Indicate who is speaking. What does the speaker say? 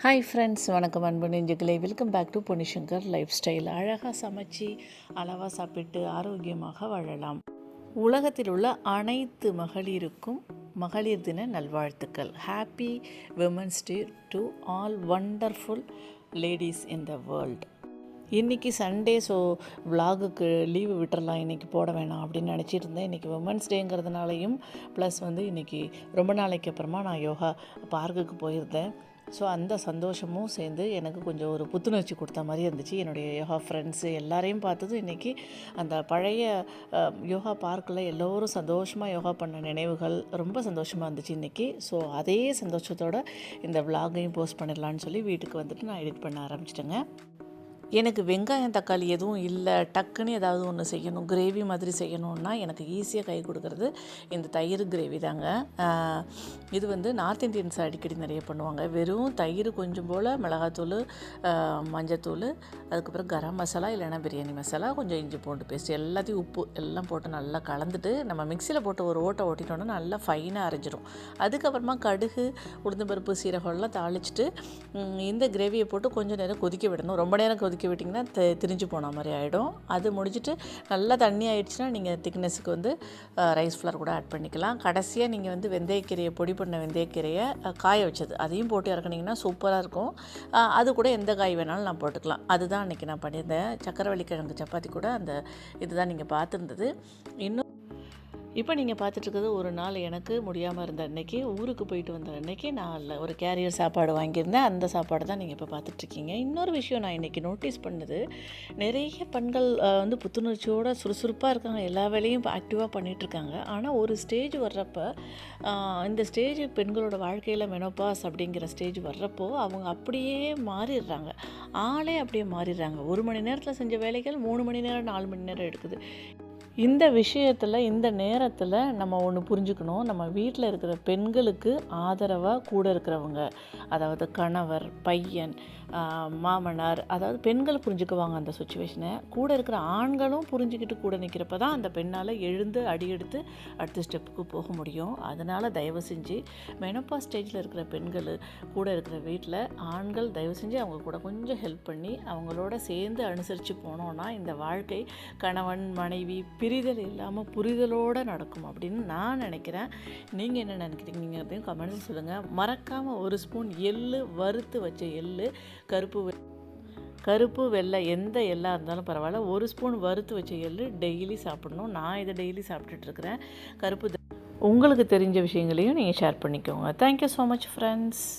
Speaker 1: Hi friends, வணக்கம் அன்பு நெஞ்சுகளே. Welcome back to Ponnishankar lifestyle. அழகாக சமைச்சு அளவாக சாப்பிட்டு ஆரோக்கியமாக வாழலாம். உலகத்தில் உள்ள அனைத்து மகளிருக்கும் மகளிர் தின நல்வாழ்த்துக்கள். Happy women's day to all wonderful ladies in the world. இன்றைக்கி சண்டே, ஸோ விலாகுக்கு லீவு விட்டுறலாம், இன்றைக்கி போட வேணாம் அப்படின்னு நினச்சிட்டு இருந்தேன். இன்றைக்கி விமன்ஸ் டேங்கிறதுனாலையும் ப்ளஸ் இன்றைக்கி ரொம்ப நாளைக்கு அப்புறமா நான் யோகா பார்க்குக்கு போயிருந்தேன். ஸோ அந்த சந்தோஷமும் சேர்ந்து எனக்கு கொஞ்சம் ஒரு புத்துணர்ச்சி கொடுத்த மாதிரி இருந்துச்சு. என்னுடைய யோகா ஃப்ரெண்ட்ஸு எல்லாரையும் பார்த்ததும் இன்றைக்கி அந்த பழைய யோகா பார்க்கில் எல்லோரும் சந்தோஷமாக யோகா பண்ண நினைவுகள் ரொம்ப சந்தோஷமாக இருந்துச்சு இன்றைக்கி. ஸோ அதே சந்தோஷத்தோடு இந்த விலாகையும் போஸ்ட் பண்ணிடலான்னு சொல்லி வீட்டுக்கு வந்துட்டு நான் எடிட் பண்ண ஆரம்பிச்சிட்டேங்க. எனக்கு வெங்காயம் தக்காளி எதுவும் இல்லை, டக்குன்னு ஏதாவது ஒன்று செய்யணும், கிரேவி மாதிரி செய்யணுன்னா எனக்கு ஈஸியாக கை கொடுக்குறது இந்த தயிர் கிரேவி தாங்க. இது நார்த் இந்தியன்ஸ் அடிக்கடி நிறைய பண்ணுவாங்க. வெறும் தயிர், கொஞ்சம் போல் மிளகாத்தூள், மஞ்சத்தூள், அதுக்கப்புறம் கரம் மசாலா இல்லைன்னா பிரியாணி மசாலா, கொஞ்சம் இஞ்சி பூண்டு பேஸ்ட், எல்லாத்தையும் உப்பு எல்லாம் போட்டு நல்லா கலந்துட்டு நம்ம மிக்சியில் போட்டு ஒரு ஓட்டை ஓட்டிட்டோன்னா நல்லா ஃபைனாக அரைஞ்சிரும். அதுக்கப்புறமா கடுகு, உளுந்தம்பருப்பு, சீரகம்லாம் தாளிச்சிட்டு இந்த கிரேவியை போட்டு கொஞ்சம் நேரம் கொதிக்க விடணும். ரொம்ப நேரம் கொதிக்க விட்டிங்கன்னா திரிஞ்சு போன மாதிரி ஆகிடும். அது முடிச்சுட்டு நல்லா தண்ணி ஆகிடுச்சுன்னா நீங்கள் திக்னஸுக்கு ரைஸ் ஃப்ளவர் கூட ஆட் பண்ணிக்கலாம். கடைசியாக நீங்கள் வெந்தயக்கீரையை, பொடி பண்ண வெந்தயக்கீரையை காய வச்சது அதையும் போட்டு இறக்குனிங்கன்னா சூப்பராக இருக்கும். அது கூட எந்த காய் வேணாலும் நான் போட்டுக்கலாம். அதுதான் அன்றைக்கி நான் பண்ணியிருந்தேன். சக்கரவள்ளி கிழங்கு சப்பாத்தி கூட அந்த இதுதான் நீங்கள் பார்த்துருந்தது. இன்னும் இப்போ நீங்கள் பார்த்துட்ருக்கிறது ஒரு நாள் எனக்கு முடியாமல் இருந்த அன்றைக்கி, ஊருக்கு போயிட்டு வந்த அன்றைக்கி நான் ஒரு கேரியர் சாப்பாடு வாங்கியிருந்தேன். அந்த சாப்பாடு தான் நீங்கள் இப்போ பார்த்துட்ருக்கீங்க. இன்னொரு விஷயம் நான் இன்றைக்கி நோட்டீஸ் பண்ணது, நிறைய பெண்கள் புத்துணர்ச்சியோடு சுறுசுறுப்பாக இருக்காங்க, எல்லா வேலையும் ஆக்டிவாக பண்ணிகிட்ருக்காங்க. ஆனால் ஒரு ஸ்டேஜ் வர்றப்போ, இந்த ஸ்டேஜ் பெண்களோட வாழ்க்கையில் மெனோபாஸ் அப்படிங்கிற ஸ்டேஜ் வர்றப்போ அவங்க அப்படியே மாறிடுறாங்க, ஆளே அப்படியே மாறிடுறாங்க. 1 மணி நேரத்தில் செஞ்ச வேலைகள் 3 மணி நேரம் 4 மணி நேரம் எடுக்குது. இந்த விஷயத்தில், இந்த நேரத்தில் நம்ம ஒன்று புரிஞ்சுக்கணும். நம்ம வீட்டில் இருக்கிற பெண்களுக்கு ஆதரவாக கூட இருக்கிறவங்க, அதாவது கணவர், பையன், மாமனார், அதாவது பெண்கள் புரிஞ்சுக்குவாங்க அந்த சுச்சுவேஷனை. கூட இருக்கிற ஆண்களும் புரிஞ்சுக்கிட்டு கூட நிற்கிறப்ப தான் அந்த பெண்ணால் எழுந்து அடியெடுத்து அடுத்த ஸ்டெப்புக்கு போக முடியும். அதனால் தயவு செஞ்சு மெனோபா ஸ்டேஜில் இருக்கிற பெண்கள் கூட இருக்கிற வீட்டில் ஆண்கள் தயவு செஞ்சு அவங்க கூட கொஞ்சம் ஹெல்ப் பண்ணி அவங்களோட சேர்ந்து அனுசரித்து போனோன்னா இந்த வாழ்க்கை கணவன் மனைவி பிரிதல் இல்லாமல் புரிதலோடு நடக்கும் அப்படின்னு நான் நினைக்கிறேன். நீங்கள் என்ன நினைக்கிறீங்கிறதையும் கமெண்ட்ஸ் சொல்லுங்கள். மறக்காமல் 1 ஸ்பூன் எள்ளு, வறுத்து வச்ச எள்ளு, கருப்பு வெள்ளை எந்த எள்ளாக இருந்தாலும் பரவாயில்ல, 1 ஸ்பூன் வறுத்து வச்ச எள்ளு டெய்லி சாப்பிடணும். நான் இதை டெய்லி சாப்பிட்டுட்ருக்கிறேன். உங்களுக்கு தெரிஞ்ச விஷயங்களையும் நீங்கள் ஷேர் பண்ணிக்கோங்க. Thank you so much friends.